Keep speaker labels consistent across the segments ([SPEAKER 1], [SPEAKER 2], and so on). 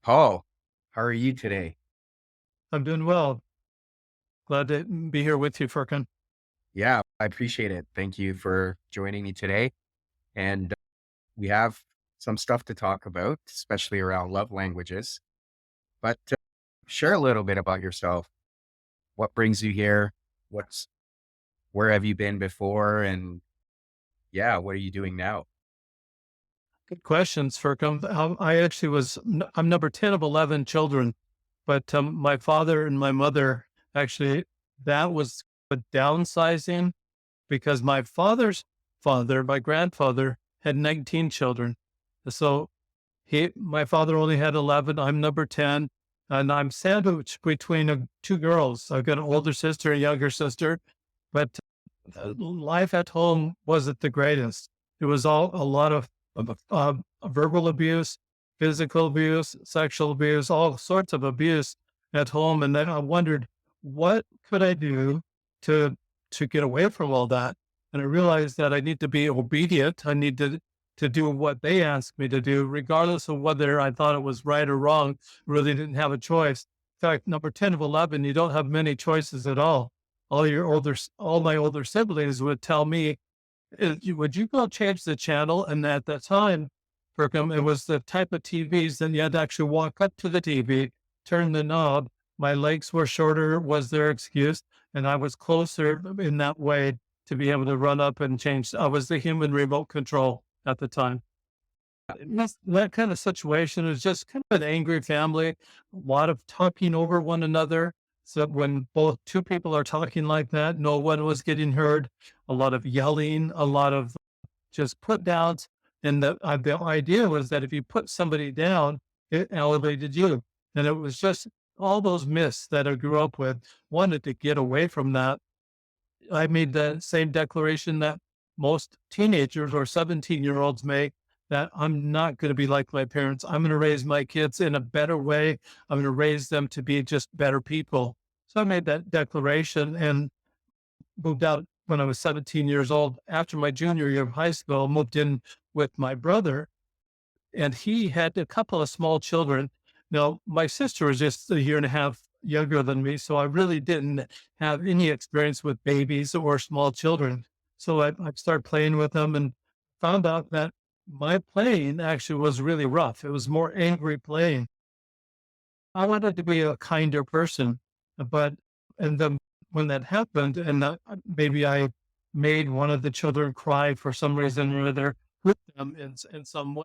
[SPEAKER 1] Paul, how are you today?
[SPEAKER 2] I'm doing well. Glad to be here with you, Furkan.
[SPEAKER 1] Yeah, I appreciate it. Thank you for joining me today. And we have some stuff to talk about, especially around love languages. But share a little bit about yourself. What brings you here? What's Where have you been before? And yeah, what are you doing now?
[SPEAKER 2] Good questions, Furkan. I actually I'm number 10 of 11 children, but my father and my mother actually, that was a downsizing because my father's father, my grandfather, had 19 children. So my father only had 11. I'm number 10, and I'm sandwiched between two girls. I've got an older sister, a younger sister, but life at home wasn't the greatest. It was a lot of verbal abuse, physical abuse, sexual abuse, all sorts of abuse at home. And then I wondered, what could I do to get away from all that? And I realized that I need to be obedient. I need to do what they asked me to do, regardless of whether I thought it was right or wrong. Really didn't have a choice. In fact, number 10 of 11, you don't have many choices at all. All my older siblings would tell me, would you go change the channel? And at that time, Kirkham, it was the type of TVs that you had to actually walk up to the TV, turn the knob. My legs were shorter, was their excuse. And I was closer in that way to be able to run up and change. I was the human remote control at the time. That kind of situation is just kind of an angry family, a lot of talking over one another. So when both two people are talking like that, no one was getting heard. A lot of yelling, a lot of just put downs. And the idea was that if you put somebody down, it elevated you. And it was just all those myths that I grew up with. Wanted to get away from that. I made the same declaration that most teenagers or 17-year-olds make, that I'm not going to be like my parents. I'm going to raise my kids in a better way. I'm going to raise them to be just better people. So I made that declaration and moved out when I was 17 years old. After my junior year of high school, moved in with my brother, and he had a couple of small children. Now, my sister was just a year and a half younger than me, so I really didn't have any experience with babies or small children. So I started playing with them and found out that my playing actually was really rough. It was more angry playing. I wanted to be a kinder person, but and then when that happened, and maybe I made one of the children cry for some reason or other with them in some way,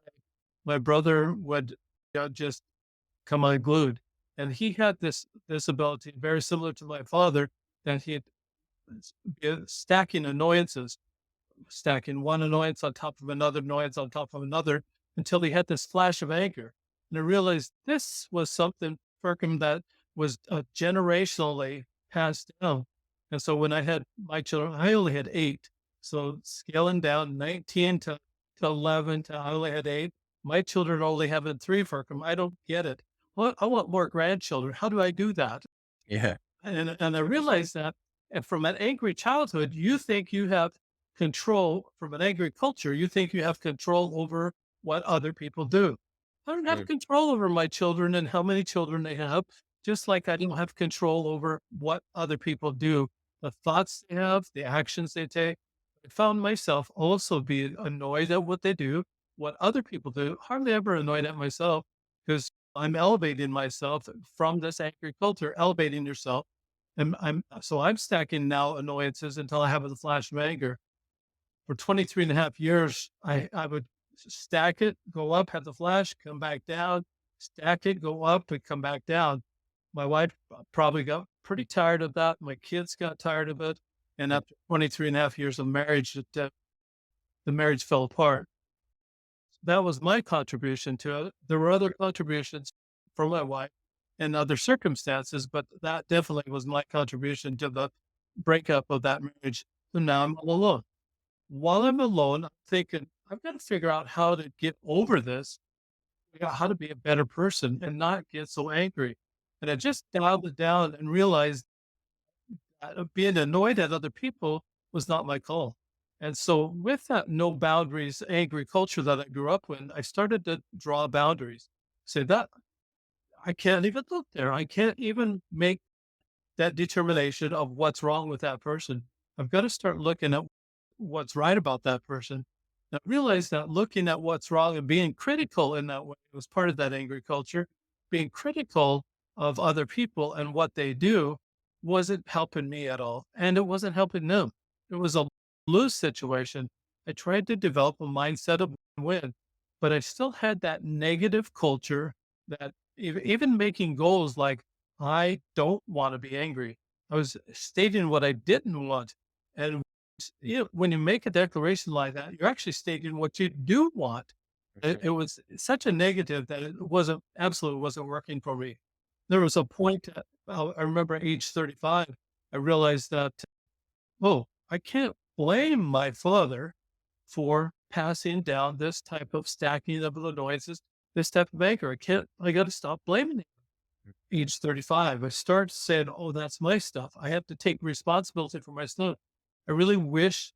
[SPEAKER 2] my brother would just come unglued, and he had this ability very similar to my father, that he'd stacking annoyances, stacking one annoyance on top of another annoyance on top of another until he had this flash of anger. And I realized this was something for him that was generationally passed down. And so when I had my children, I only had eight. So scaling down 19 to 11 to I only had eight. My children only having three for him. I don't get it. Well, I want more grandchildren. How do I do that?
[SPEAKER 1] Yeah.
[SPEAKER 2] And I realized that, and from an angry childhood, you think you have control from an angry culture. You think you have control over what other people do. I don't have
[SPEAKER 1] Mm,
[SPEAKER 2] control over my children and how many children they have, just like I don't have control over what other people do, the thoughts they have, the actions they take. I found myself also being annoyed at what they do, what other people do, hardly ever annoyed at myself because I'm elevating myself from this angry culture, elevating yourself. And I'm stacking now annoyances until I have a flash of anger. For 23 and a half years, I would stack it, go up, have the flash, come back down, stack it, go up, and come back down. My wife probably got pretty tired of that. My kids got tired of it. And
[SPEAKER 1] mm,
[SPEAKER 2] after 23 and a half years of marriage, the marriage fell apart. That was my contribution to it. There were other contributions from my wife and other circumstances, but that definitely was my contribution to the breakup of that marriage. So now I'm all alone. While I'm alone, I'm thinking, I've got to figure out how to get over this, figure out how to be a better person and not get so angry. And I just dialed it down and realized that being annoyed at other people was not my call. And so, with that no boundaries, angry culture that I grew up in, I started to draw boundaries. Say that I can't even look there. I can't even make that determination of what's wrong with that person. I've got to start looking at what's right about that person. And I realized that looking at what's wrong and being critical in that way was part of that angry culture. Being critical of other people and what they do wasn't helping me at all. And it wasn't helping them. It was a lose situation. I tried to develop a mindset of win, but I still had that negative culture that even making goals like, I don't want to be angry. I was stating what I didn't want. And when you make a declaration like that, you're actually stating what you do want. It was such a negative that it wasn't absolutely wasn't working for me. There was a point, I remember at age 35, I realized that, oh, I can't blame my father for passing down this type of stacking of annoyances, this type of anger. I got to stop blaming age 35, I start saying, "Oh, that's my stuff. I have to take responsibility for my stuff." I really wish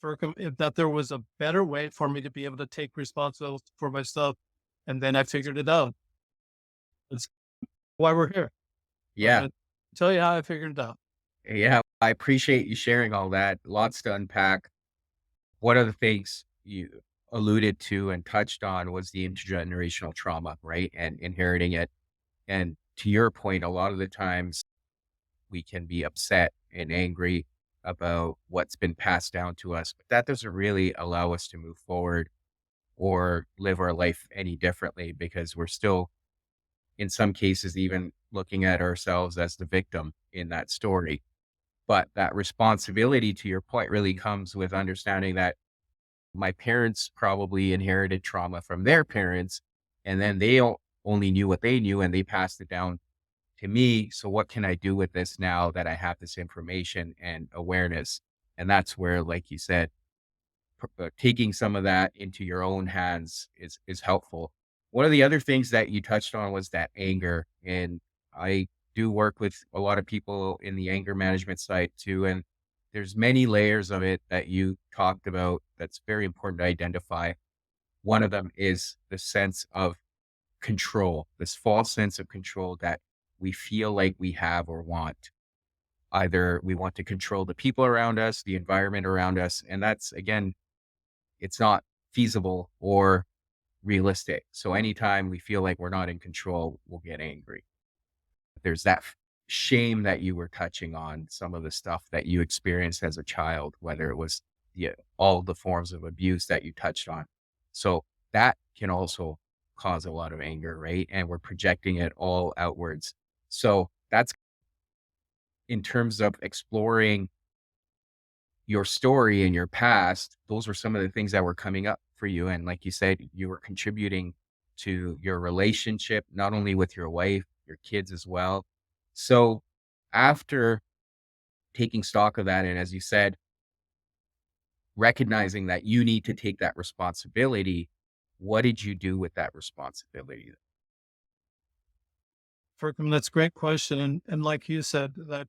[SPEAKER 2] that there was a better way for me to be able to take responsibility for my stuff, and then I figured it out. That's why we're here. I'm
[SPEAKER 1] Yeah.
[SPEAKER 2] gonna tell you how I figured it out.
[SPEAKER 1] Yeah. I appreciate you sharing all that. Lots to unpack. One of the things you alluded to and touched on was the intergenerational trauma, right? And inheriting it. And to your point, a lot of the times we can be upset and angry about what's been passed down to us, but that doesn't really allow us to move forward or live our life any differently because we're still, in some cases, even looking at ourselves as the victim in that story. But that responsibility, to your point, really comes with understanding that my parents probably inherited trauma from their parents, and then only knew what they knew and they passed it down to me. So, what can I do with this now that I have this information and awareness? And that's where, like you said, taking some of that into your own hands is helpful. One of the other things that you touched on was that anger, and I do work with a lot of people in the anger management side too, and there's many layers of it that you talked about that's very important to identify. One of them is the sense of control, this false sense of control that we feel like we have or want. Either we want to control the people around us, the environment around us, and that's again, it's not feasible or realistic. So anytime we feel like we're not in control, we'll get angry. There's that shame that you were touching on, some of the stuff that you experienced as a child, whether it was all the forms of abuse that you touched on. So that can also cause a lot of anger, right? And we're projecting it all outwards. So that's in terms of exploring your story and your past, those were some of the things that were coming up for you. And like you said, you were contributing to your relationship, not only with your wife, your kids as well. So after taking stock of that, and as you said, recognizing that you need to take that responsibility, what did you do with that responsibility?
[SPEAKER 2] That's a great question. And like you said, that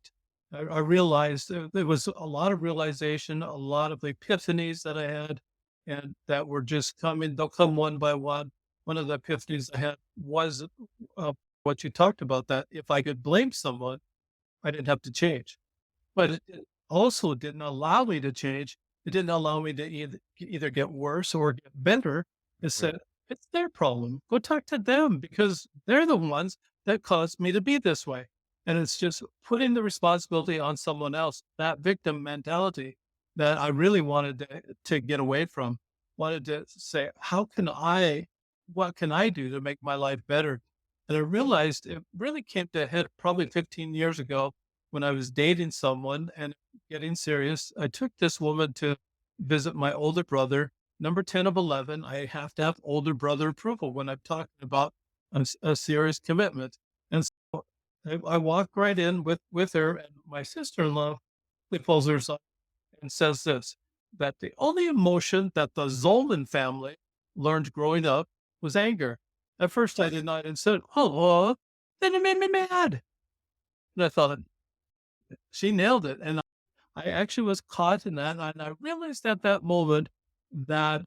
[SPEAKER 2] I realized there was a lot of realization, a lot of epiphanies that I had, and that were just coming. They'll come one by one. One of the epiphanies I had was what you talked about, that if I could blame someone, I didn't have to change. But it also didn't allow me to change. It didn't allow me to either get worse or get better. It
[SPEAKER 1] Mm,
[SPEAKER 2] said, "It's their problem. Go talk to them because they're the ones that caused me to be this way." And it's just putting the responsibility on someone else, that victim mentality that I really wanted to get away from. Wanted to say, what can I do to make my life better? And I realized it really came to a head probably 15 years ago when I was dating someone and getting serious. I took this woman to visit my older brother, number 10 of 11. I have to have older brother approval when I'm talking about a serious commitment. And so I walked right in with her, and my sister-in-law pulls her aside and says this, that the only emotion that the Zolman family learned growing up was anger. At first I did not, and said, "Oh, well, then it made me mad." And I thought, she nailed it. And I actually was caught in that. And I realized at that moment that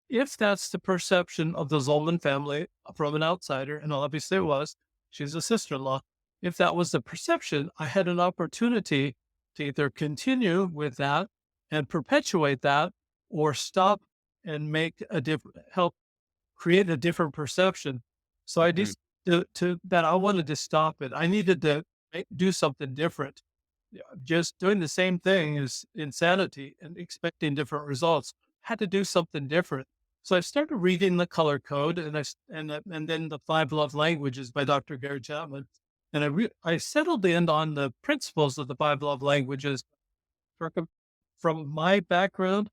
[SPEAKER 2] if that's the perception of the Zolman family from an outsider, and obviously it was, She's a sister-in-law. If that was the perception, I had an opportunity to either continue with that and perpetuate that or stop and make a different help create a different perception. So I
[SPEAKER 1] Mhm.
[SPEAKER 2] just to that I wanted to stop it. I needed to do something different. Yeah, just doing the same thing is insanity and expecting different results. Had to do something different. So I started reading the color code and then the five love languages by Dr. Gary Chapman. And I settled in on the principles of the five love languages. From from my background,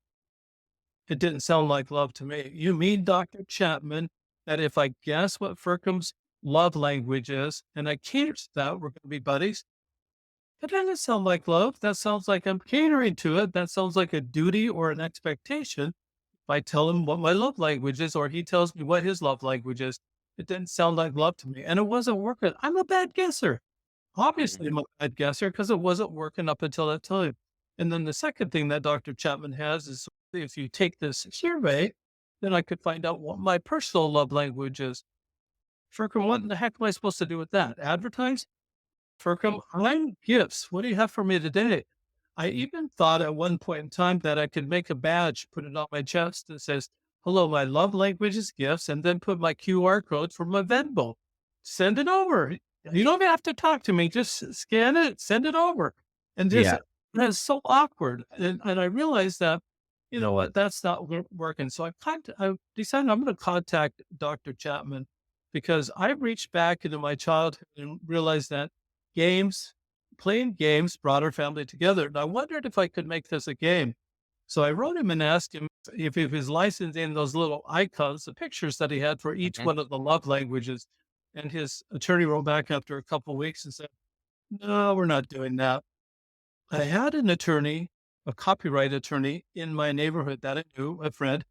[SPEAKER 2] it didn't sound like love to me. You mean, Dr. Chapman, that if I guess what Firkham's love language is and I cater to that, we're going to be buddies? That doesn't sound like love. That sounds like I'm catering to it. That sounds like a duty or an expectation. If I tell him what my love language is, or he tells me what his love language is, it didn't sound like love to me. And it wasn't working. I'm a bad guesser. Obviously,
[SPEAKER 1] Mhm.
[SPEAKER 2] I'm a bad guesser because it wasn't working up until that time. And then the second thing that Dr. Chapman has is if you take this survey, then I could find out what my personal love language is. Firkin, what in the heck am I supposed to do with that? Advertise? Firkin, I'm gifts. What do you have for me today? I even thought at one point in time that I could make a badge, put it on my chest that says, hello, my love language is gifts, and then put my QR code for my Venmo. Send it over. You don't even have to talk to me. Just scan it, send it over. And just
[SPEAKER 1] Yeah.
[SPEAKER 2] that's so awkward. And I realized that, you know what, that's not working. So I decided I'm going to contact Dr. Chapman because I reached back into my childhood and realized that games, playing games brought our family together. And I wondered if I could make this a game. So I wrote him and asked him if he was licensing those little icons, the pictures that he had for each
[SPEAKER 1] Mhm.
[SPEAKER 2] one of the love languages. And his attorney wrote back after a couple of weeks and said, no, we're not doing that. I had an attorney, a copyright attorney in my neighborhood that I knew, a friend,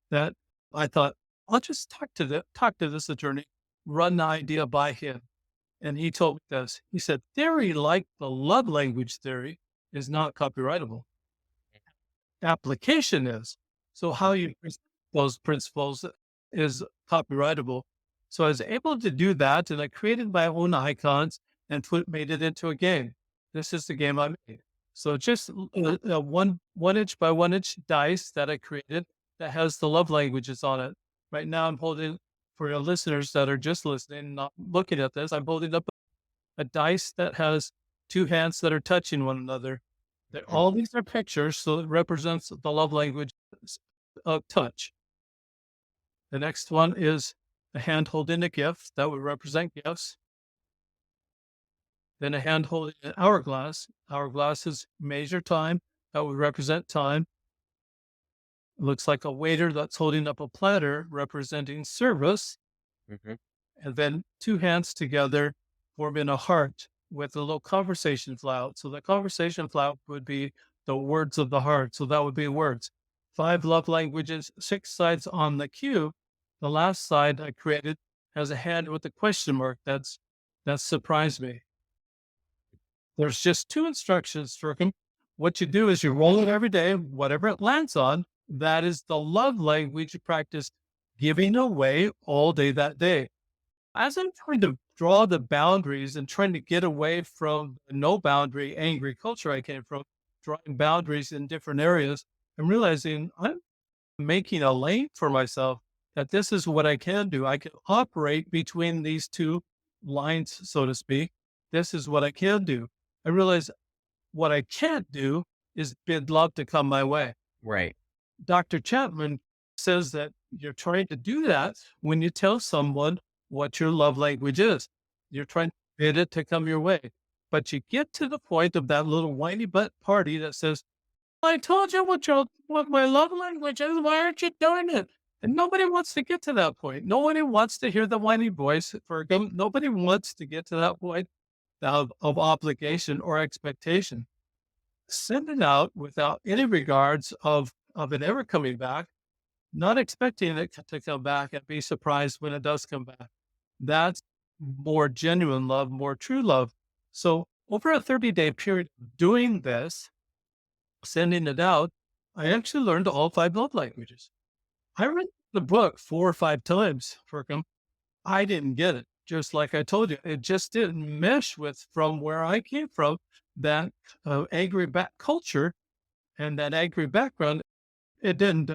[SPEAKER 2] that I thought, I'll just talk to this attorney, run the idea by him. And he told me this. He said, theory like the love language theory is not copyrightable. Application is. So how you present those principles is copyrightable. So I was able to do that, and I created my own icons and made it into a game. This is the game I made. So just a one inch by 1 inch dice that I created that has the love languages on it. Right now, I'm holding for your listeners that are just listening, not looking at this. I'm holding up a dice that has two hands that are touching one another. That
[SPEAKER 1] Mhm.
[SPEAKER 2] all these are pictures, so it represents the love language of touch. The next one is a hand holding a gift that would represent gifts. Then a hand holding an hourglass. Hourglass is measure time that would represent time. It looks like a waiter that's holding up a platter representing service.
[SPEAKER 1] Mhm.
[SPEAKER 2] And then two hands together forming a heart with a little conversation flout. So the conversation flout would be the words of the heart. So that would be words. Five love languages, six sides on the cube. The last side I created has a hand with a question mark. That surprised me. There's just two instructions for him. What you do is you roll it every day, whatever it lands on. That is the love language you practice giving away all day that day. As I'm trying to draw the boundaries and trying to get away from the no boundary angry culture I came from, drawing boundaries in different areas, I'm realizing I'm making a lane for myself that this is what I can do. I can operate between these two lines, so to speak. This is what I can do. I realize what I can't do is bid love to come my way.
[SPEAKER 1] Right.
[SPEAKER 2] Dr. Chapman says that you're trying to do that when you tell someone what your love language is. You're trying to bid it to come your way. But you get to the point of that little whiny butt party that says, I told you what my love language is. Why aren't you doing it? And nobody wants to get to that point. Nobody wants to hear the whiny voice for them. Nobody wants to get to that point of obligation or expectation. Send it out without any regards of it ever coming back, not expecting it to come back and be surprised when it does come back. That's more genuine love, more true love. So over a 30-day period of doing this, sending it out, I actually learned all five love languages. I read the book 4 or 5 times for I didn't get it. just like I told you, it just didn't mesh with from where I came from, that angry back culture and that angry background. It didn't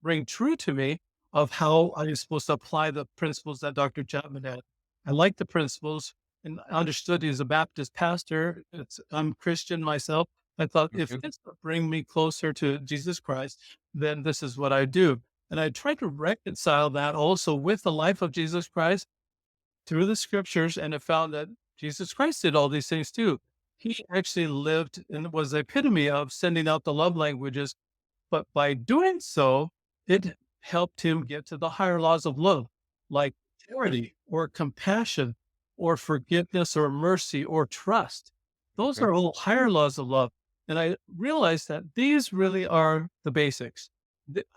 [SPEAKER 2] ring true to me of how I was supposed to apply the principles that Dr. Chapman had. I liked the principles and I understood he's a Baptist pastor. I'm Christian myself. I thought if
[SPEAKER 1] Mhm.
[SPEAKER 2] this would bring me closer to Jesus Christ, then this is what I do. And I tried to reconcile that also with the life of Jesus Christ through the scriptures, and I found that Jesus Christ did all these things too. He actually lived and was the epitome of sending out the love languages, but by doing so, it helped him get to the higher laws of love, like charity or compassion or forgiveness or mercy or trust. Those
[SPEAKER 1] Mhm.
[SPEAKER 2] are all higher laws of love. And I realized that these really are the basics.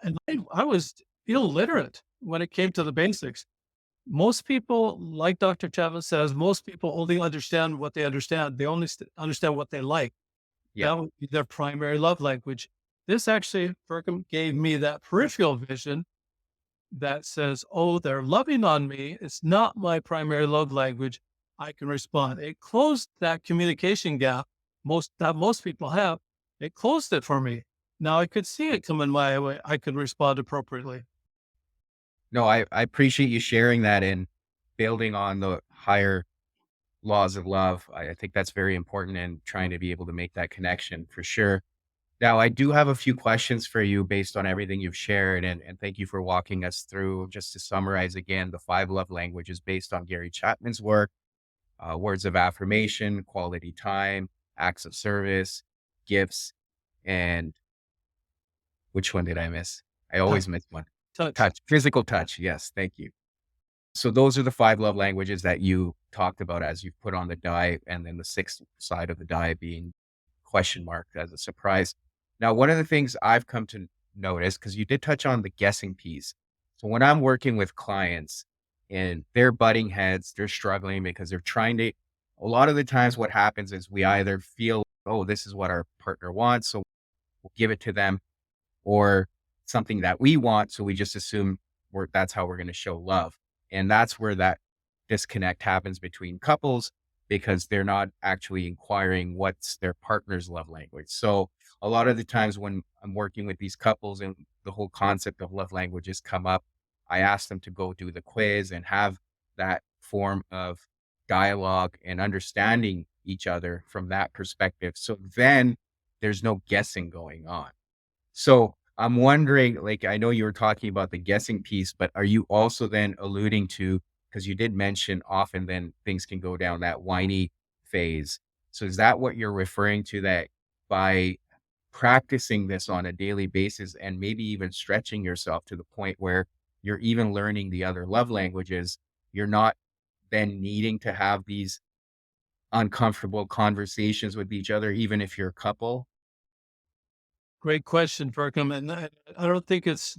[SPEAKER 2] And I was illiterate when it came to the basics. Most people, like Dr. Chapman says, most people only understand what they understand. They only understand what they like.
[SPEAKER 1] Yeah.
[SPEAKER 2] That would be their primary love language. This actually, Firkham gave me that peripheral vision that says, oh, they're loving on me. It's not my primary love language. I can respond. It closed that communication gap most people have. It closed it for me. Now I could see it coming my way. I could respond appropriately.
[SPEAKER 1] No, I appreciate you sharing that and building on the higher laws of love. I think that's very important and trying to be able to make that connection for sure. Now, I do have a few questions for you based on everything you've shared, and thank you for walking us through. Just to summarize again, the five love languages based on Gary Chapman's work: words of affirmation, quality time, acts of service, gifts, and which one did I miss? I
[SPEAKER 2] Touch,
[SPEAKER 1] always miss one.
[SPEAKER 2] touch.
[SPEAKER 1] Touch, physical touch. Yes, thank you. So those are the five love languages that you talked about as you've put on the die, and then the sixth side of the die being question mark as a surprise. Now, one of the things I've come to notice, because you did touch on the guessing piece. So when I'm working with clients and they're butting heads, they're struggling because they're trying to, a lot of the times what happens is we either feel, oh, this is what our partner wants, so we'll give it to them, or something that we want. So we just assume that's how we're going to show love. And that's where that disconnect happens between couples because they're not actually inquiring what's their partner's love language. So a lot of the times when I'm working with these couples and the whole concept of love languages come up, I ask them to go do the quiz and have that form of dialogue and understanding each other from that perspective. So then there's no guessing going on. So I'm wondering, like, I know you were talking about the guessing piece, but are you also then alluding to, because you did mention often then things can go down that whiny phase. So is that what you're referring to, that by practicing this on a daily basis and maybe even stretching yourself to the point where you're even learning the other love languages, you're not then needing to have these uncomfortable conversations with each other, even if you're a couple?
[SPEAKER 2] Great question, Firkham. And I don't think it's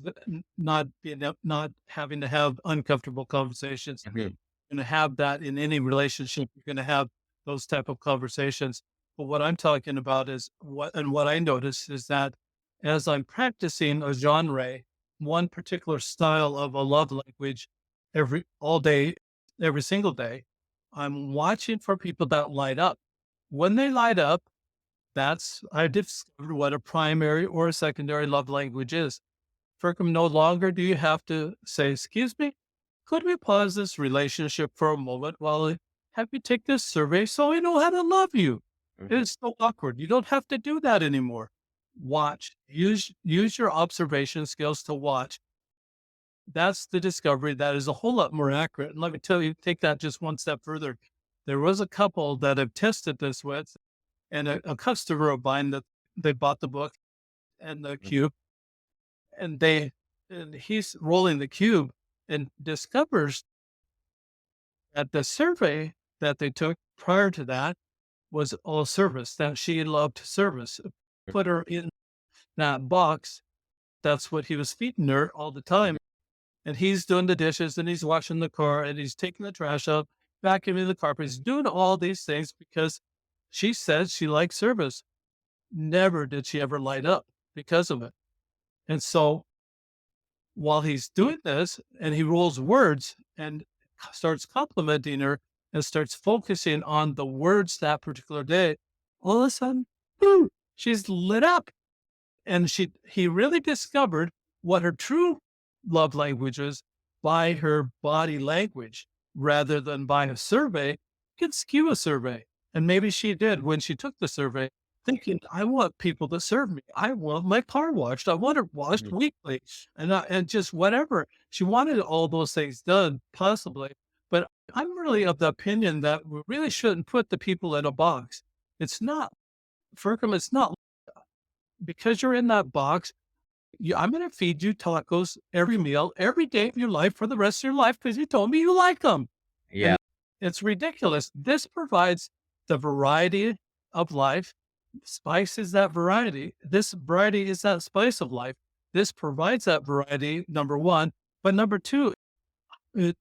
[SPEAKER 2] not having to have uncomfortable conversations.
[SPEAKER 1] Mhm.
[SPEAKER 2] Going to have that in any relationship. You're going to have those type of conversations. But what I'm talking about is what I notice is that as I'm practicing a genre, one particular style of a love language all day, every single day, I'm watching for people that light up. When they light up, that's I discovered what a primary or a secondary love language is. Firkham, no longer do you have to say, "Excuse me, could we pause this relationship for a moment while I have you take this survey so I know how to love you?"
[SPEAKER 1] Mhm.
[SPEAKER 2] It's so awkward. You don't have to do that anymore. Watch. Use your observation skills to watch. That's the discovery that is a whole lot more accurate. And let me tell you, take that just one step further. There was a couple that I've tested this with, and a customer of mine that they bought the book and the
[SPEAKER 1] Mhm.
[SPEAKER 2] cube, and he's rolling the cube and discovers that the survey that they took prior to that was all service, that she loved service. Put her in that box. That's what he was feeding her all the time. And he's doing the dishes and he's washing the car and he's taking the trash out, vacuuming the carpet. He's doing all these things because she says she likes service. Never did she ever light up because of it. And so while he's doing this and he rolls words and starts complimenting her and starts focusing on the words that particular day, all of a sudden, boom, she's lit up. And he really discovered what her true love language is by her body language rather than by a survey. Could skew a survey. And maybe she did when she took the survey, thinking, I want people to serve me. I want my car washed. I want it washed
[SPEAKER 1] Mhm.
[SPEAKER 2] weekly. And just whatever. She wanted all those things done, possibly. But I'm really of the opinion that we really shouldn't put the people in a box. It's not, Firkham, it's not because you're in that box. I'm going to feed you tacos every meal, every day of your life for the rest of your life because you told me you like them.
[SPEAKER 1] Yeah.
[SPEAKER 2] And it's ridiculous. This provides the variety of life. Spice is that variety. This variety is that spice of life. This provides that variety, number one. But number two, it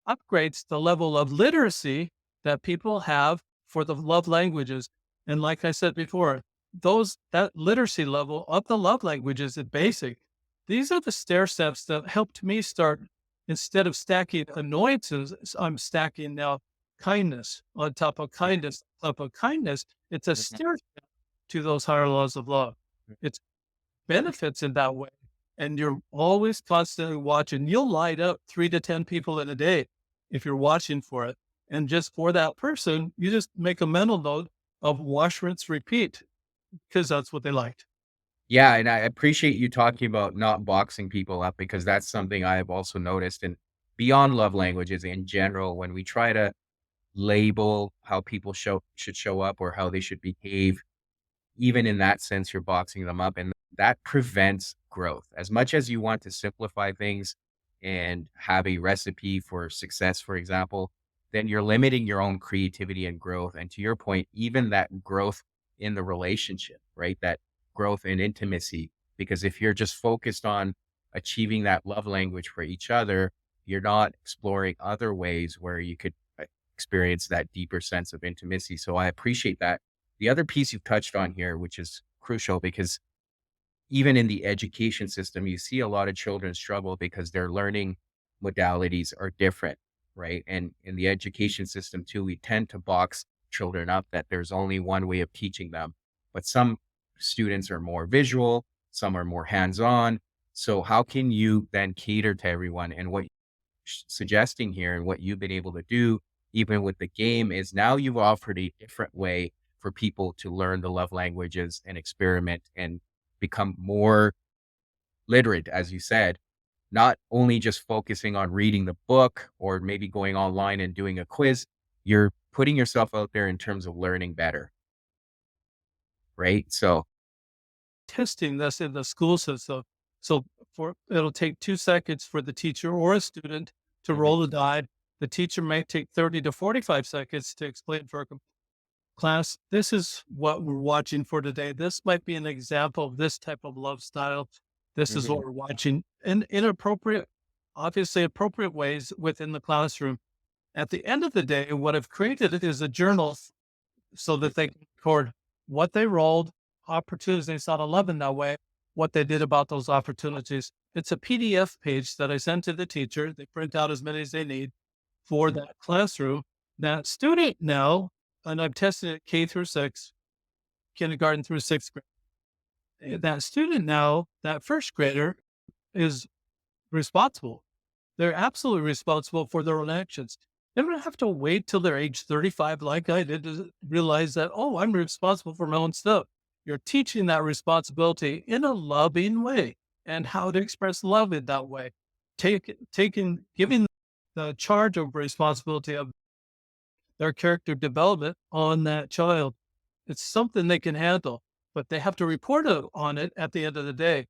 [SPEAKER 2] upgrades the level of literacy that people have for the love languages. And like I said before, that literacy level of the love languages is basic. These are the stair steps that helped me start. Instead of stacking annoyances, I'm stacking now kindness on top of kindness, on top of kindness. It's a
[SPEAKER 1] Mhm.
[SPEAKER 2] stair step to those higher laws of love. It's benefits in that way. And you're always constantly watching. You'll light up 3 to 10 people in a day if you're watching for it. And just for that person, you just make a mental note of wash, rinse, repeat because that's what they liked.
[SPEAKER 1] Yeah, and I appreciate you talking about not boxing people up because that's something I've also noticed. And beyond love languages in general, when we try to label how people should show up or how they should behave, even in that sense, you're boxing them up, and that prevents growth. As much as you want to simplify things and have a recipe for success, for example, then you're limiting your own creativity and growth. And to your point, even that growth in the relationship, right? That growth in intimacy. Because if you're just focused on achieving that love language for each other, you're not exploring other ways where you could experience that deeper sense of intimacy. So I appreciate that. The other piece you've touched on here, which is crucial because even in the education system, you see a lot of children struggle because their learning modalities are different, right? And in the education system too, we tend to box children up that there's only one way of teaching them. But some students are more visual, some are more hands-on. So how can you then cater to everyone? And what suggesting here and what you've been able to do, even with the game, is now you've offered a different way for people to learn the love languages and experiment and become more literate, as you said, not only just focusing on reading the book or maybe going online and doing a quiz, you're putting yourself out there in terms of learning better, right? So,
[SPEAKER 2] Testing this in the school system. So it'll take 2 seconds for the teacher or a student to
[SPEAKER 1] mhm,
[SPEAKER 2] roll the die. The teacher may take 30 to 45 seconds to explain for a class, this is what we're watching for today. This might be an example of this type of love style. This is
[SPEAKER 1] mhm,
[SPEAKER 2] what we're watching in inappropriate, obviously appropriate ways within the classroom. At the end of the day, what I've created is a journal so that they can record what they rolled, opportunities they saw to love in that way, what they did about those opportunities. It's a PDF page that I send to the teacher. They print out as many as they need for
[SPEAKER 1] mhm,
[SPEAKER 2] that classroom. That student now, and I've tested it K through 6, kindergarten through 6th grade. That student now, that first grader, is responsible. They're absolutely responsible for their own actions. They don't have to wait till they're age 35 like I did to realize that, oh, I'm responsible for my own stuff. You're teaching that responsibility in a loving way and how to express love in that way. Giving the charge of responsibility of their character development on that child. It's something they can handle, but they have to report on it at the end of the day.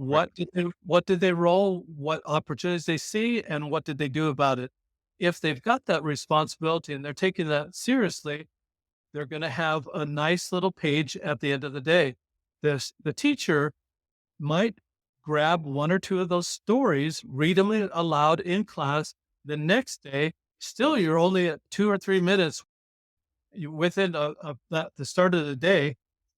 [SPEAKER 1] right,
[SPEAKER 2] What did they roll? What opportunities they see, and what did they do about it? If they've got that responsibility and they're taking that seriously, they're going to have a nice little page at the end of the day. The teacher might grab one or two of those stories, read them aloud in class. The next day, still you're only at 2 or 3 minutes within the start of the day,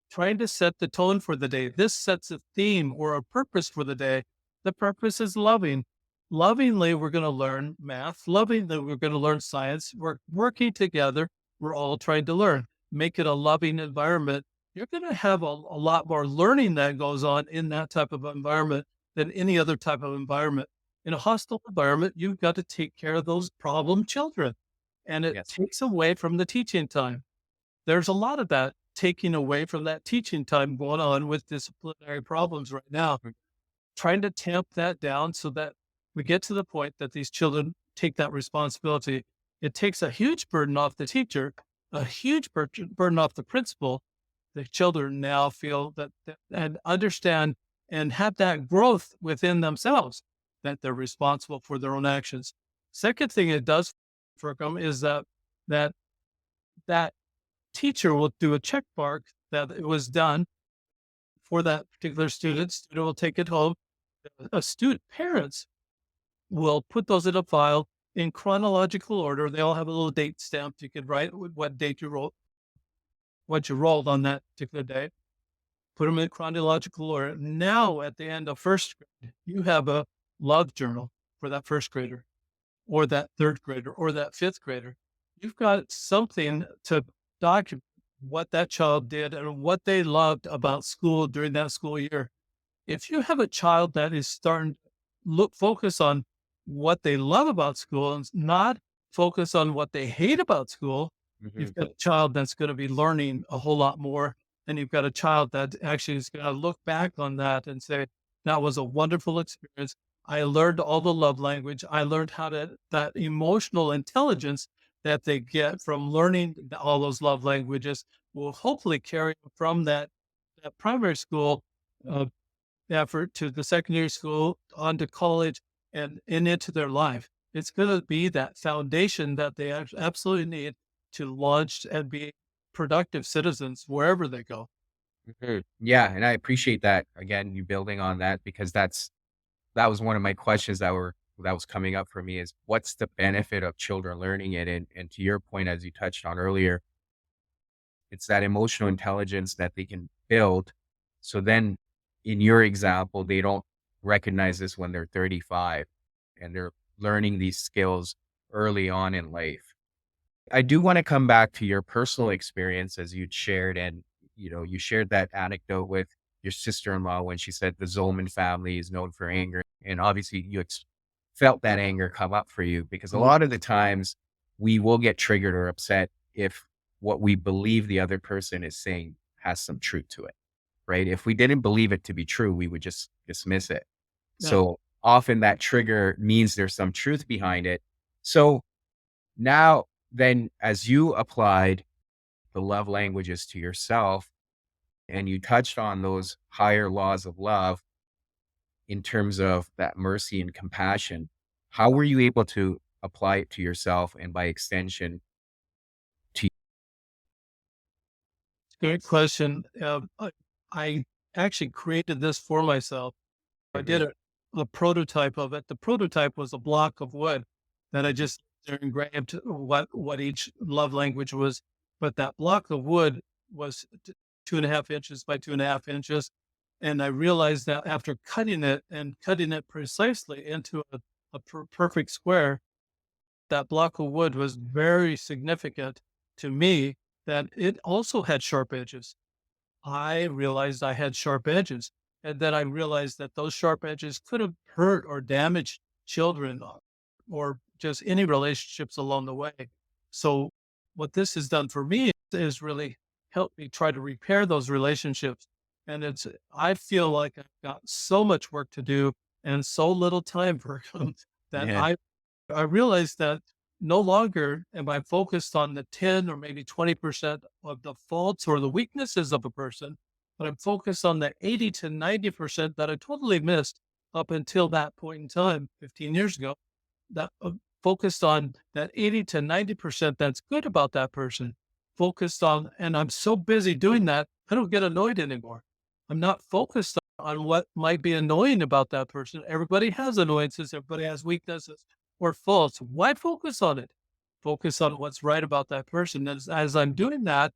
[SPEAKER 2] trying to set the tone for the day. This sets a theme or a purpose for the day. The purpose is loving. lovingly, we're going to learn math. Lovingly, we're going to learn science. We're working together. We're all trying to learn. Make it a loving environment. You're going to have a lot more learning that goes on in that type of environment than any other type of environment. In a hostile environment, you've got to take care of those problem children, and it
[SPEAKER 1] Yes.
[SPEAKER 2] takes away from the teaching time. There's a lot of that taking away from that teaching time going on with disciplinary problems right now,
[SPEAKER 1] Mm.
[SPEAKER 2] trying to tamp that down so that we get to the point that these children take that responsibility. It takes a huge burden off the teacher, a huge burden off the principal. The children now feel and understand and have that growth within themselves that they're responsible for their own actions. Second thing it does for them is that that teacher will do a check mark that it was done for that particular student. Student will take it home. A student parents will put those in a file in chronological order. They all have a little date stamped. You can write what date you wrote, what you rolled on that particular day. Put them in chronological order. Now, at the end of first grade, you have a love journal for that first grader, or that third grader, or that fifth grader. You've got something to document what that child did and what they loved about school during that school year. If you have a child that is starting to focus on what they love about school and not focus on what they hate about school,
[SPEAKER 1] Mhm.
[SPEAKER 2] you've got a child that's going to be learning a whole lot more. And you've got a child that actually is going to look back on that and say, that was a wonderful experience. I learned all the love language. I learned that emotional intelligence that they get from learning all those love languages will hopefully carry from that primary school uh, effort to the secondary school, on to college, and into their life. It's going to be that foundation that they absolutely need to launch and be productive citizens wherever they go.
[SPEAKER 1] Mhm. Yeah, and I appreciate that, again, you building on that because that was one of my questions that was coming up for me is what's the benefit of children learning it? And to your point, as you touched on earlier, it's that emotional intelligence that they can build. So then in your example, they don't recognize this when they're 35 and they're learning these skills early on in life. I do want to come back to your personal experience as you'd shared, and you shared that anecdote with your sister-in-law when she said the Zolman family is known for anger, and obviously you felt that anger come up for you because a
[SPEAKER 2] Mhm.
[SPEAKER 1] lot of the times we will get triggered or upset if what we believe the other person is saying has some truth to it, right? If we didn't believe it to be true, we would just dismiss it.
[SPEAKER 2] Yeah.
[SPEAKER 1] So often that trigger means there's some truth behind it. So now, then, as you applied the love languages to yourself and you touched on those higher laws of love in terms of that mercy and compassion, how were you able to apply it to yourself and by extension to
[SPEAKER 2] Great question. I actually created this for myself. I did
[SPEAKER 1] Mhm,
[SPEAKER 2] a prototype of it. The prototype was a block of wood that I
[SPEAKER 1] mhm,
[SPEAKER 2] just engraved what each love language was. But that block of wood was 2.5 inches by 2.5 inches. And I realized that after cutting it and cutting it precisely into a perfect square, that block of wood was very significant to me that it also had sharp edges. I realized I had sharp edges. And then I realized that those sharp edges could have hurt or damaged children or just any relationships along the way. So, what this has done for me is really helped me try to repair those relationships. And I feel like I've got so much work to do and so little time for them that
[SPEAKER 1] yeah,
[SPEAKER 2] I realized that no longer am I focused on the 10 or maybe 20% of the faults or the weaknesses of a person, but I'm focused on the 80 to 90% that I totally missed up until that point in time, 15 years ago, that focused on that 80 to 90% that's good about that person, focused on, and I'm so busy doing that, I don't get annoyed anymore. I'm not focused on what might be annoying about that person. Everybody has annoyances, everybody has weaknesses or faults. Why focus on it? Focus on what's right about that person. As I'm doing that,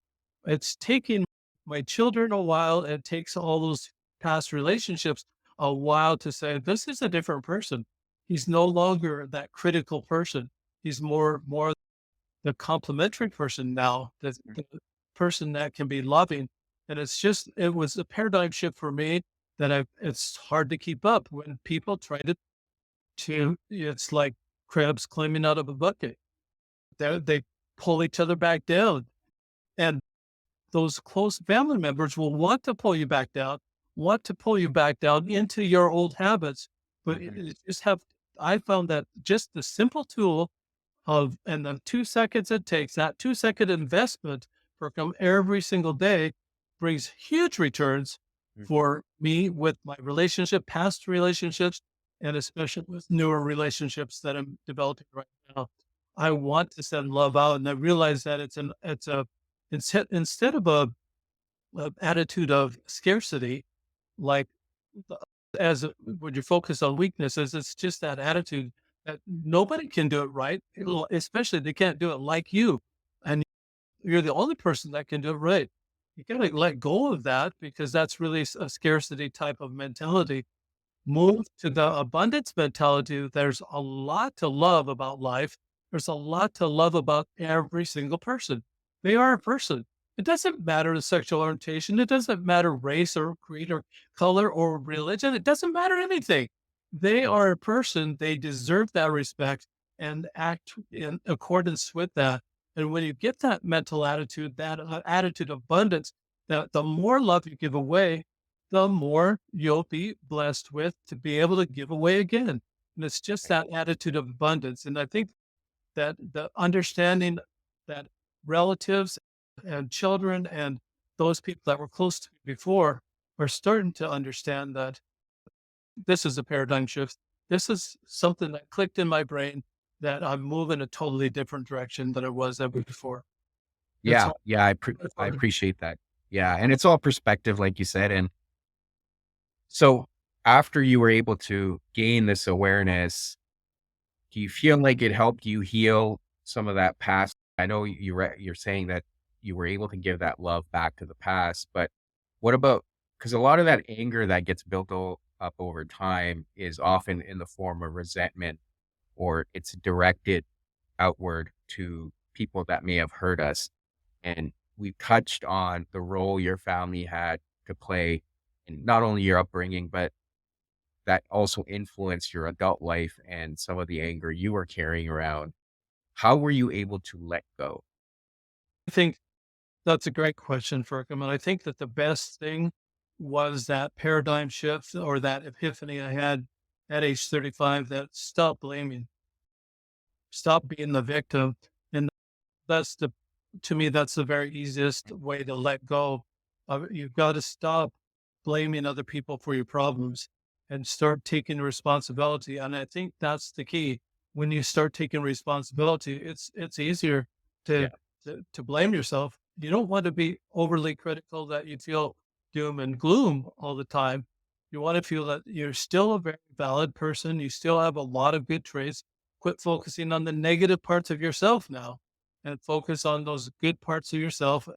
[SPEAKER 2] it's taking my children a while. It takes all those past relationships a while to say, this is a different person. He's no longer that critical person. He's more the complementary person now, the person that can be loving. And it was a paradigm shift for me that it's hard to keep up when people try it's like crabs climbing out of a bucket. They pull each other back down. And those close family members will want to pull you back down, want to pull you back down into your old habits. But
[SPEAKER 1] Mhm.
[SPEAKER 2] I found that just the simple tool and the 2 seconds it takes, that 2 second investment for come every single day brings huge returns
[SPEAKER 1] Mhm.
[SPEAKER 2] for me with my relationship, past relationships, and especially with newer relationships that I'm developing right now. I want to send love out, and I realize that instead of a attitude of scarcity, like the- when you focus on weaknesses, it's just that attitude that nobody can do it right, especially they can't do it like you, and you're the only person that can do it right. You got to let go of that because that's really a scarcity type of mentality. Move to the abundance mentality. There's a lot to love about life. There's a lot to love about every single person. They are a person. It doesn't matter the sexual orientation. It doesn't matter race or creed or color or religion. It doesn't matter anything. They are a person. They deserve that respect and act in accordance with that. And when you get that mental attitude, that attitude of abundance, that the more love you give away, the more you'll be blessed with to be able to give away again. And it's just
[SPEAKER 1] Right.
[SPEAKER 2] that attitude of abundance. And I think that the understanding that relatives and children and those people that were close to me before are starting to understand that this is a paradigm shift. This is something that clicked in my brain that I'm moving a totally different direction than it was ever before. It's
[SPEAKER 1] Yeah,
[SPEAKER 2] hard.
[SPEAKER 1] yeah,
[SPEAKER 2] It's
[SPEAKER 1] I
[SPEAKER 2] hard.
[SPEAKER 1] appreciate that. Yeah, and it's all perspective, like you said. And so, after you were able to gain this awareness, do you feel like it helped you heal some of that past? I know you're saying that you were able to give that love back to the past, but what about, because a lot of that anger that gets up over time is often in the form of resentment, or it's directed outward to people that may have hurt us. And we touched on the role your family had to play in not only your upbringing, but that also influenced your adult life and some of the anger you were carrying around. How were you able to let go?
[SPEAKER 2] I think that's a great question, Firkham. And I think that the best thing was that paradigm shift or that epiphany I had at age 35 that stop blaming, stop being the victim. And that's the to me, that's the very easiest way to let go. You've got to stop blaming other people for your problems and start taking responsibility. And I think that's the key. When you start taking responsibility, it's easier to
[SPEAKER 1] Yeah.
[SPEAKER 2] to blame yourself. You don't want to be overly critical that you feel doom and gloom all the time. You want to feel that you're still a very valid person. You still have a lot of good traits. Quit focusing on the negative parts of yourself now and focus on those good parts of yourself,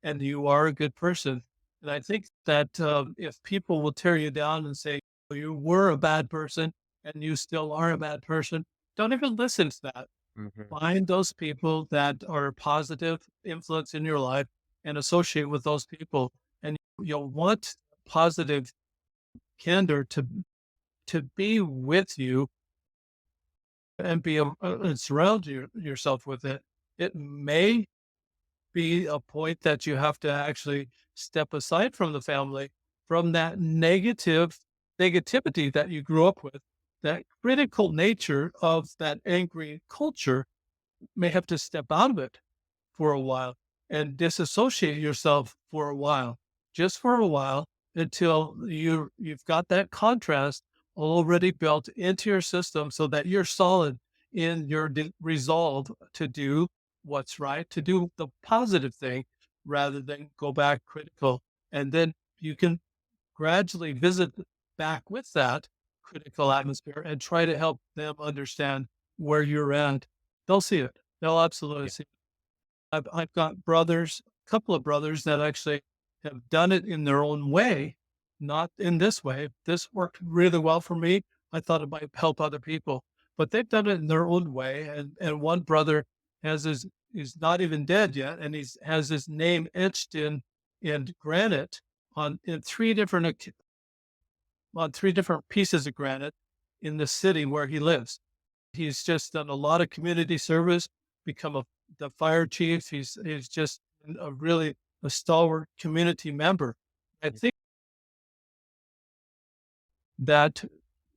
[SPEAKER 2] and you are a good person. And I think that if people will tear you down and say you were a bad person and you still are a bad person, don't even listen to that.
[SPEAKER 1] Mhm.
[SPEAKER 2] Find those people that are a positive influence in your life and associate with those people. And you'll want positive candor to be with you and and surround yourself with it. It may be a point that you have to actually step aside from the family, from that negativity that you grew up with, that critical nature of that angry culture may have to step out of it for a while and disassociate yourself for a while, just for a while until you've got that contrast already built into your system so that you're solid in your resolve to do what's right, to do the positive thing rather than go back critical. And then you can gradually visit back with that critical atmosphere and try to help them understand where you're at. They'll see it. They'll absolutely
[SPEAKER 1] Yeah.
[SPEAKER 2] see it. I've got brothers, a couple of brothers that actually have done it in their own way, not in this way. This worked really well for me. I thought it might help other people, but they've done it in their own way. And one brother has his he's not even dead yet, and he's has his name etched in granite in on 3 different pieces of granite in the city where he lives. He's just done a lot of community service, become the fire chief. He's just a really a stalwart community member. I think that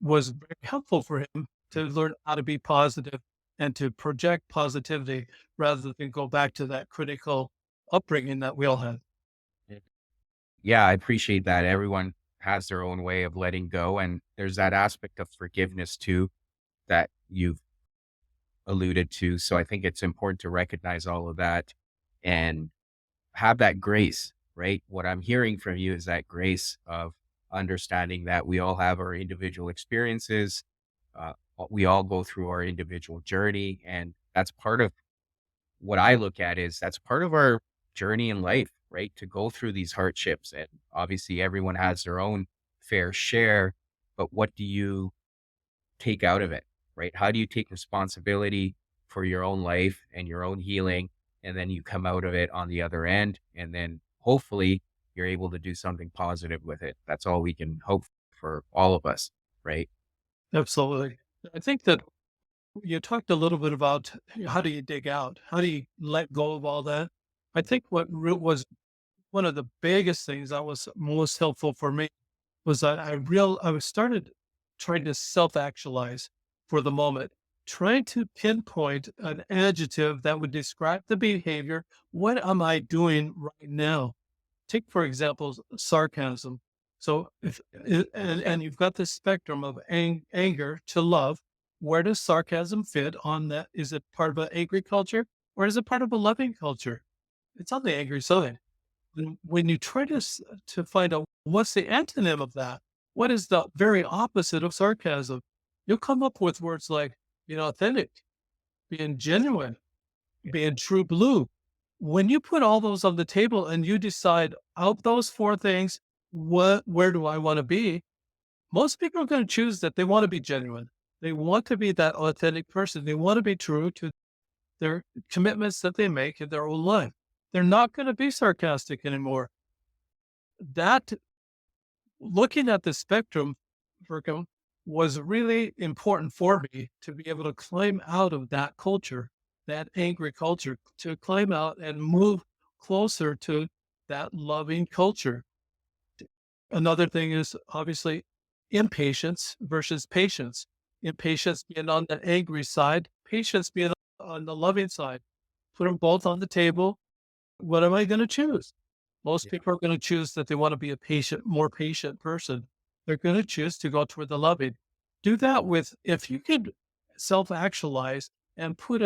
[SPEAKER 2] was very helpful for him to learn how to be positive and to project positivity rather than go back to that critical upbringing that we all had.
[SPEAKER 1] Yeah, I appreciate that. Everyone has their own way of letting go. And there's that aspect of forgiveness too that you've alluded to. So I think it's important to recognize all of that and have that grace, right? What I'm hearing from you is that grace of understanding that we all have our individual experiences. We all go through our individual journey. And that's part of what I look at is that's part of our journey in life, right? To go through these hardships. And obviously, everyone has their own fair share. But what do you take out of it, right? How do you take responsibility for your own life and your own healing? And then you come out of it on the other end. And then hopefully you're able to do something positive with it. That's all we can hope for all of us, right?
[SPEAKER 2] Absolutely. I think that you talked a little bit about how do you dig out? How do you let go of all that? I think was one of the biggest things that was most helpful for me was that I was started trying to self-actualize for the moment, trying to pinpoint an adjective that would describe the behavior. What am I doing right now? Take, for example, sarcasm. So and you've got this spectrum of anger to love. Where does sarcasm fit on that? Is it part of an angry culture or is it part of a loving culture? It's on the angry side. When you try to find out what's the antonym of that, what is the very opposite of sarcasm, you'll come up with words like being authentic, being genuine,
[SPEAKER 1] Yeah.
[SPEAKER 2] being true blue. When you put all those on the table and you decide out those 4 things, where do I want to be? Most people are going to choose that they want to be genuine. They want to be that authentic person. They want to be true to their commitments that they make in their own life. They're not going to be sarcastic anymore. That looking at the spectrum, Virgo, was really important for me to be able to climb out of that culture, that angry culture, to climb out and move closer to that loving culture. Another thing is obviously impatience versus patience. Impatience being on the angry side, patience being on the loving side. Put them both on the table. What am I going to choose? Most
[SPEAKER 1] Yeah.
[SPEAKER 2] people are going to choose that they want to be a more patient person. They're going to choose to go toward the loving. Do that with, if you could self actualize and put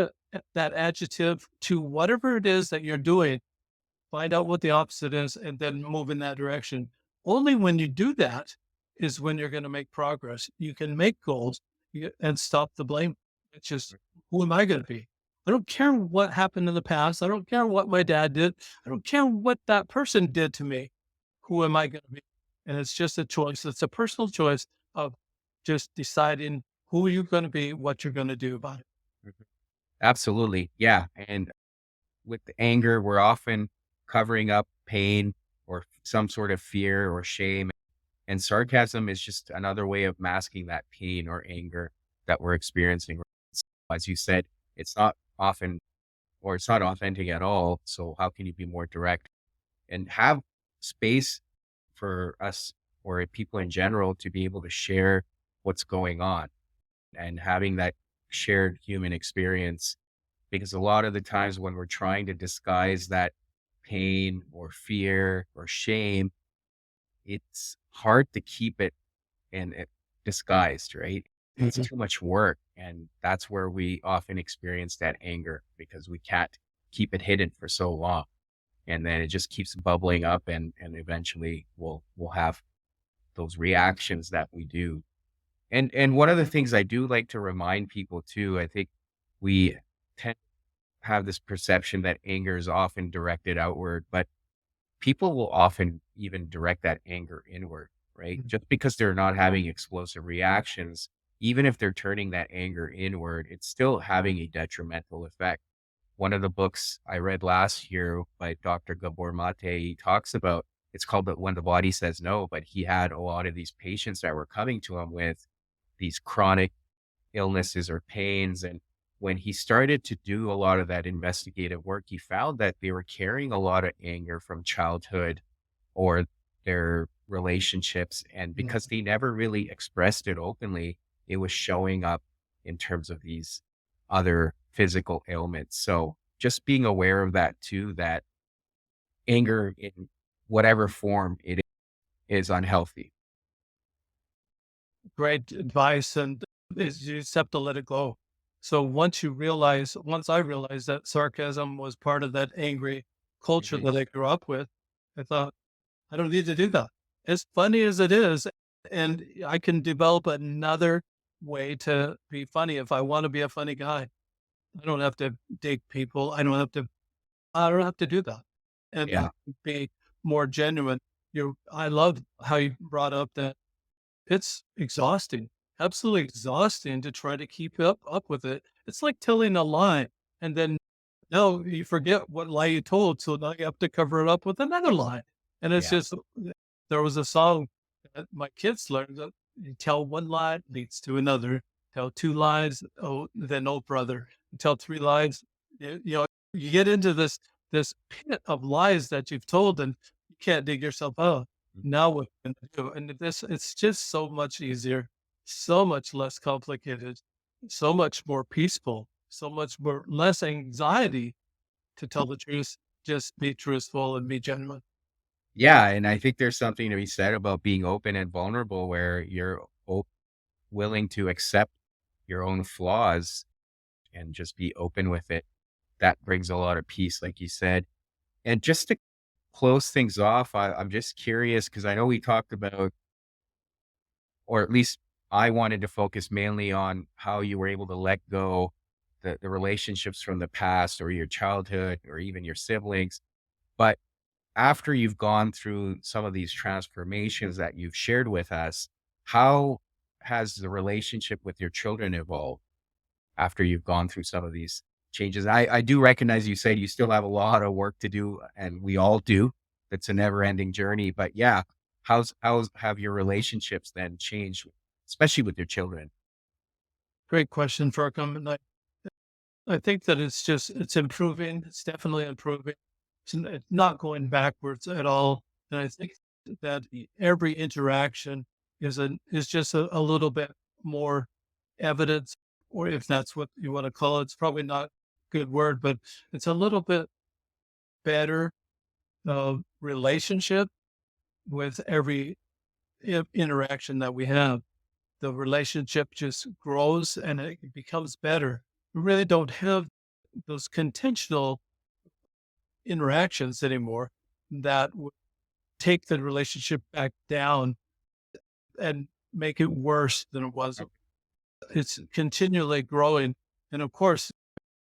[SPEAKER 2] that adjective to whatever it is that you're doing, find out what the opposite is, and then move in that direction. Only when you do that is when you're going to make progress. You can make goals and stop the blame. It's just, who am I going to be? I don't care what happened in the past. I don't care what my dad did. I don't care what that person did to me. Who am I going to be? And it's just a choice. It's a personal choice of just deciding who you're going to be, what you're going to do about it.
[SPEAKER 1] Mhm. Absolutely. Yeah. And with the anger, we're often covering up pain or some sort of fear or shame. And sarcasm is just another way of masking that pain or anger that we're experiencing. As you said, it's not often or it's not authentic at all. So how can you be more direct and have space for us or people in general to be able to share what's going on and having that shared human experience? Because a lot of the times when we're trying to disguise that pain or fear or shame, it's hard to keep it disguised, right? It's
[SPEAKER 2] Mhm.
[SPEAKER 1] too much work. And that's where we often experience that anger because we can't keep it hidden for so long. And then it just keeps bubbling up and eventually we'll have those reactions that we do. And one of the things I do like to remind people too, I think we tend to have this perception that anger is often directed outward, but people will often even direct that anger inward, right? Just because they're not having explosive reactions even if they're turning that anger inward, it's still having a detrimental effect. One of the books I read last year by Dr. Gabor Mate, he talks about it's called When the Body Says No, but he had a lot of these patients that were coming to him with these chronic illnesses or pains. And when he started to do a lot of that investigative work, he found that they were carrying a lot of anger from childhood or their relationships. And
[SPEAKER 2] Mm.
[SPEAKER 1] because they never really expressed it openly, it was showing up in terms of these other physical ailments. So just being aware of that too, that anger in whatever form it is unhealthy.
[SPEAKER 2] Great advice, and is you just have to let it go. So once I realized that sarcasm was part of that angry culture
[SPEAKER 1] Mhm.
[SPEAKER 2] that I grew up with, I thought, I don't need to do that. As funny as it is, and I can develop another way to be funny if I want to be a funny guy. I don't have to dig people. I don't have to do that. And I
[SPEAKER 1] Yeah.
[SPEAKER 2] can be more genuine. I love how you brought up that it's exhausting, absolutely exhausting to try to keep up with it. It's like telling a lie and then no, you forget what lie you told, so now you have to cover it up with another lie. And it's
[SPEAKER 1] Yeah.
[SPEAKER 2] just there was a song that my kids learned that you tell one lie leads to another. Tell two lies, oh, then oh brother. Tell three lies, you get into this pit of lies that you've told, and you can't dig yourself out. Now what can I do? And it's just so much easier, so much less complicated, so much more peaceful, so much more less anxiety to tell the truth. Just be truthful and be genuine.
[SPEAKER 1] Yeah, and I think there's something to be said about being open and vulnerable where you're willing to accept your own flaws and just be open with it. That brings a lot of peace, like you said. And just to close things off, I'm just curious because I know we talked about, or at least I wanted to focus mainly on how you were able to let go the relationships from the past or your childhood or even your siblings. But after you've gone through some of these transformations that you've shared with us, how has the relationship with your children evolved after you've gone through some of these changes? I do recognize you said you still have a lot of work to do, and we all do. It's a never ending journey. But yeah, how's have your relationships then changed, especially with your children?
[SPEAKER 2] Great question, Farkam. And I think that it's improving. It's definitely improving. It's not going backwards at all. And I think that every interaction is just a little bit more evidence, or if that's what you want to call it, it's probably not a good word, but it's a little bit better relationship with every interaction that we have. The relationship just grows and it becomes better. We really don't have those contentional interactions anymore that would take the relationship back down and make it worse than it was. It's continually growing. And of course,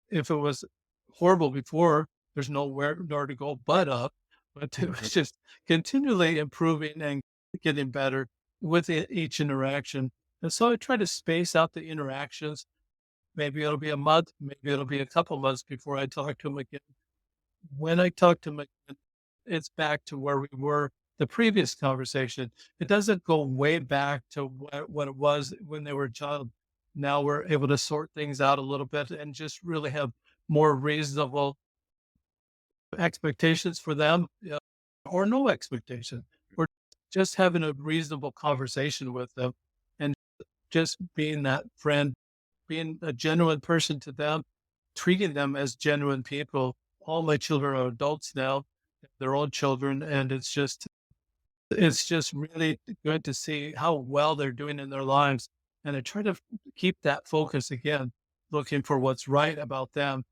[SPEAKER 2] if it was horrible before, there's nowhere to go but up. But it
[SPEAKER 1] Mhm.
[SPEAKER 2] was just continually improving and getting better with each interaction. And so I try to space out the interactions. Maybe it'll be a month, maybe it'll be a couple months before I talk to him again. When I talk to him again, it's back to where we were the previous conversation. It doesn't go way back to what it was when they were a child. Now we're able to sort things out a little bit and just really have more reasonable expectations for them, or no expectation. We're just having a reasonable conversation with them and just being that friend, being a genuine person to them, treating them as genuine people. All my children are adults now, their own children, and it's just really good to see how well they're doing in their lives. And I try to keep that focus again, looking for what's right about them.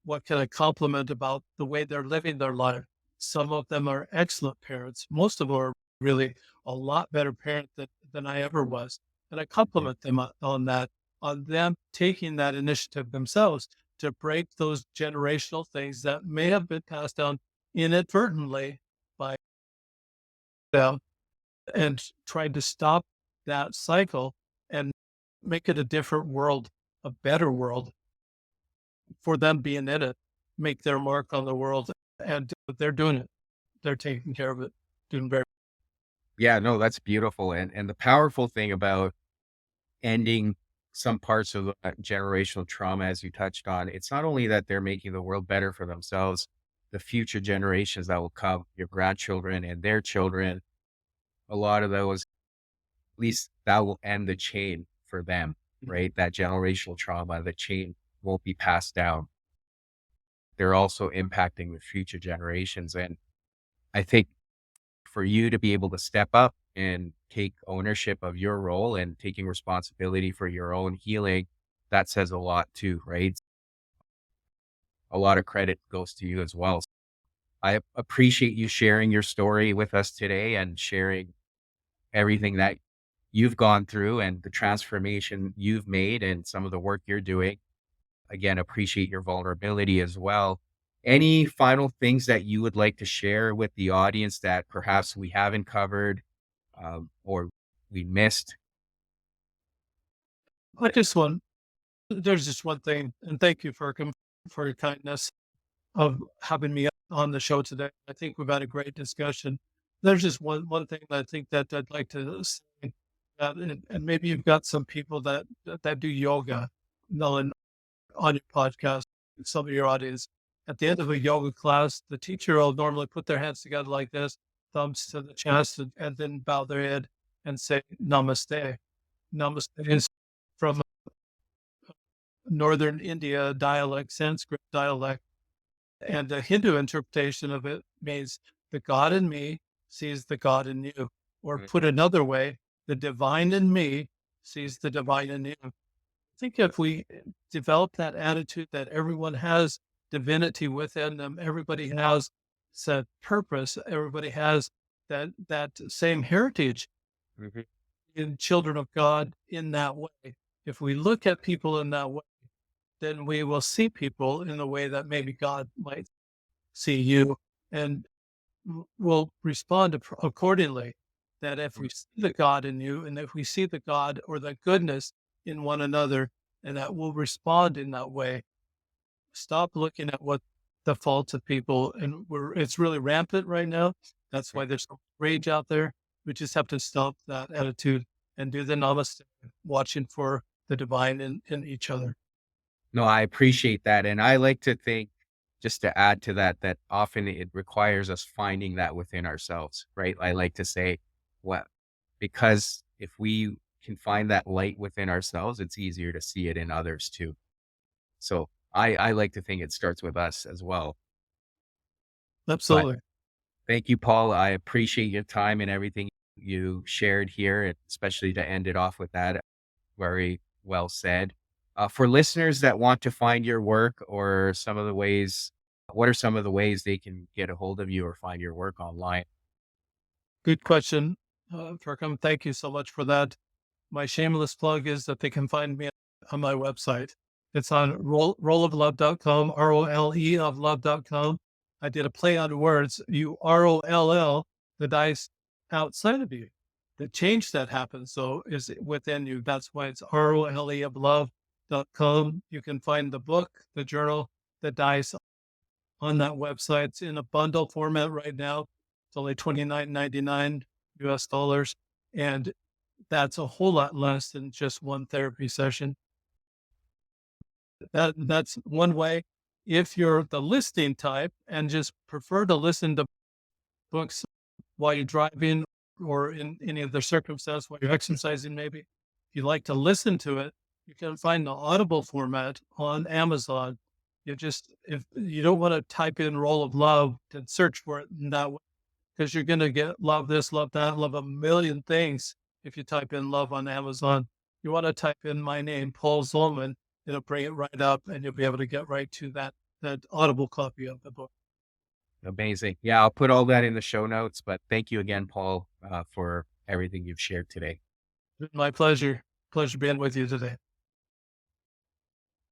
[SPEAKER 2] What can I compliment about the way they're living their life? Some of them are excellent parents. Most of them are really a lot better parent than I ever was. And I
[SPEAKER 1] Mhm.
[SPEAKER 2] compliment them on that, on them taking that initiative themselves to break those generational things that may have been passed down inadvertently by them and trying to stop that cycle and make it a different world, a better world for them being in it, make their mark on the world. And they're doing it. They're taking care of it, doing very.
[SPEAKER 1] Yeah, no, that's beautiful. And the powerful thing about ending some parts of the generational trauma, as you touched on, it's not only that they're making the world better for themselves, the future generations that will come, your grandchildren and their children, a lot of those, at least that will end the chain for them, right? That generational trauma, the chain won't be passed down. They're also impacting the future generations. And I think for you to be able to step up and take ownership of your role and taking responsibility for your own healing, that says a lot too, right? A lot of credit goes to you as well. I appreciate you sharing your story with us today and sharing everything that you've gone through and the transformation you've made and some of the work you're doing. Again, appreciate your vulnerability as well. Any final things that you would like to share with the audience that perhaps we haven't covered, or we missed?
[SPEAKER 2] I just want there's just one thing, and thank you for your kindness of having me on the show today. I think we've had a great discussion. There's just one thing that I think that I'd like to say, and maybe you've got some people that do yoga, on your podcast, some of your audience. At the end of a yoga class, the teacher will normally put their hands together like this, thumbs to the chest, and then bow their head and say Namaste. Namaste is from Northern India dialect, Sanskrit dialect, and the Hindu interpretation of it means the God in me sees the God in you. Or
[SPEAKER 1] Mm,
[SPEAKER 2] put another way, the divine in me sees the divine in you. I think if we develop that attitude that everyone has divinity within them, everybody has said purpose, everybody has that same heritage
[SPEAKER 1] mhm,
[SPEAKER 2] in children of God in that way. If we look at people in that way, then we will see people in the way that maybe God might see you, and will respond accordingly. That if
[SPEAKER 1] mm.
[SPEAKER 2] we see the God in you, and if we see the God or the goodness in one another, and that we'll respond in that way. Stop looking at what the faults of people, and it's really rampant right now. That's why there's so much rage out there. We just have to stop that attitude and do the namaste, watching for the divine in each other.
[SPEAKER 1] No, I appreciate that. And I like to think, just to add to that, that often it requires us finding that within ourselves, right? I like to say, what, because if we can find that light within ourselves, it's easier to see it in others too. So I like to think it starts with us as well. But
[SPEAKER 2] Absolutely.
[SPEAKER 1] thank you, Paul. I appreciate your time and everything you shared here, and especially to end it off with that. Very well said. For listeners that want to find your work or some of the ways, what are some of the ways they can get a hold of you or find your work online?
[SPEAKER 2] Good question, Kirkham. Thank you so much for that. My shameless plug is that they can find me on my website. It's on rolloflove.com, ROLE of love.com. I did a play on words. You ROLL, the dice outside of you. The change that happens, though, is within you. That's why it's ROLE of love.com. You can find the book, the journal, the dice on that website. It's in a bundle format right now. It's only $29.99 US dollars. And that's a whole lot less than just one therapy session. That's one way. If you're the listening type and just prefer to listen to books while you're driving or in any other circumstance while you're exercising, maybe if you like to listen to it, you can find the Audible format on Amazon. You just if you don't want to type in "roll of love" and search for it in that way, because you're going to get love this, love that, love a million things. If you type in love on Amazon, you want to type in my name, Paul Zolman, it'll bring it right up and you'll be able to get right to that Audible copy of the book.
[SPEAKER 1] Amazing. Yeah, I'll put all that in the show notes. But thank you again, Paul, for everything you've shared today.
[SPEAKER 2] My pleasure. Pleasure being with you today.